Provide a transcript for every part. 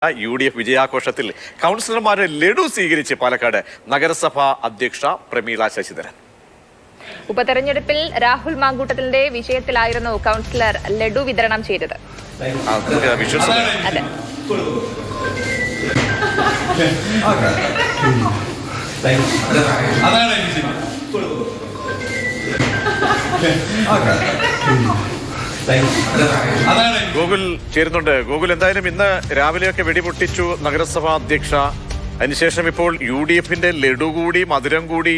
UDF വിജയാഘോഷത്തിൽ കൗൺസിലർമാരെ laddu സ്വീകരിച്ച് പാലക്കാട് നഗരസഭാ അധ്യക്ഷ പ്രമീള ശശിധരൻ. ഉപതെരഞ്ഞെടുപ്പിൽ രാഹുൽ മാങ്കൂട്ടത്തിന്റെ വിഷയത്തിലായിരുന്നു കൗൺസിലർ ലഡു വിതരണം ചെയ്തത്. ഗോകുൽ ചേരുന്നുണ്ട്. ഗോകുൽ, എന്തായാലും ഇന്ന് രാവിലെയൊക്കെ വെടിപൊട്ടിച്ചു നഗരസഭാ അധ്യക്ഷ. അതിനുശേഷം ഇപ്പോൾ UDFന്റെ ലഡു കൂടി മധുരം കൂടി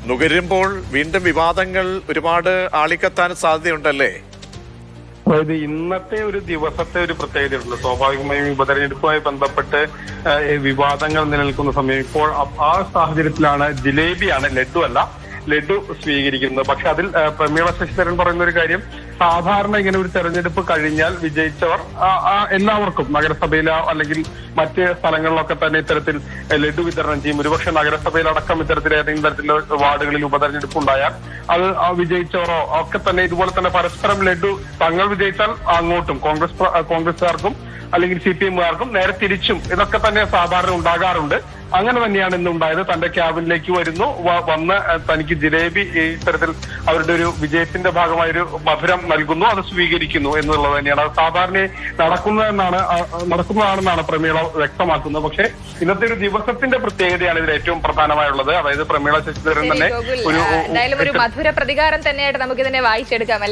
നുകരുമ്പോൾ വീണ്ടും വിവാദങ്ങൾ ഒരുപാട് ആളിക്കത്താൻ സാധ്യതയുണ്ടല്ലേ? അതായത് ഇന്നത്തെ ഒരു ദിവസത്തെ ഒരു പ്രത്യേകതയുണ്ട്. സ്വാഭാവികമായും ഉപതെരഞ്ഞെടുപ്പുമായി ബന്ധപ്പെട്ട് വിവാദങ്ങൾ നിലനിൽക്കുന്ന സമയം ഇപ്പോൾ ആ സാഹചര്യത്തിലാണ് ജിലേബിയാണ്, ലഡു അല്ല, ലഡു സ്വീകരിക്കുന്നത്. പക്ഷെ അതിൽ പ്രമീള ശശിധരൻ പറയുന്ന ഒരു കാര്യം, സാധാരണ ഇങ്ങനെ ഒരു തെരഞ്ഞെടുപ്പ് കഴിഞ്ഞാൽ വിജയിച്ചവർ എല്ലാവർക്കും നഗരസഭയിലോ അല്ലെങ്കിൽ മറ്റ് സ്ഥലങ്ങളിലൊക്കെ തന്നെ ഇത്തരത്തിൽ ലഡു വിതരണം ചെയ്യും. ഒരുപക്ഷെ നഗരസഭയിലടക്കം ഇത്തരത്തിൽ ഏതെങ്കിലും തരത്തിലുള്ള വാർഡുകളിൽ ഉപതെരഞ്ഞെടുപ്പ് ഉണ്ടായാൽ അത് വിജയിച്ചവരോ ഒക്കെ തന്നെ ഇതുപോലെ തന്നെ പരസ്പരം ലഡു, തങ്ങൾ വിജയിച്ചാൽ അങ്ങോട്ടും കോൺഗ്രസ്സുകാർക്കും അല്ലെങ്കിൽ CPMകാർക്കും നേരെ തിരിച്ചും ഇതൊക്കെ തന്നെ സാധാരണ ഉണ്ടാകാറുണ്ട്. അങ്ങനെ തന്നെയാണ് ഇന്ന് ഉണ്ടായത്. തന്റെ ക്യാബിനിലേക്ക് വരുന്നു, വന്ന് തനിക്ക് ജിലേബി ഇത്തരത്തിൽ അവരുടെ ഒരു വിജയത്തിന്റെ ഭാഗമായ ഒരു മധുരം നൽകുന്നു, അത് സ്വീകരിക്കുന്നു എന്നുള്ളത് തന്നെയാണ്. അത് സാധാരണ നടക്കുന്നതാണെന്നാണ് പ്രമീള വ്യക്തമാക്കുന്നത്. പക്ഷേ ഇന്നത്തെ ഒരു ദിവസത്തിന്റെ പ്രത്യേകതയാണ് ഇതിൽ ഏറ്റവും പ്രധാനമായുള്ളത്. അതായത് പ്രമീള ശശിധരൻ തന്നെ ഒരു മധുര പ്രതികാരം തന്നെയായിട്ട് നമുക്ക് ഇതിനെ വായിച്ചെടുക്കാം.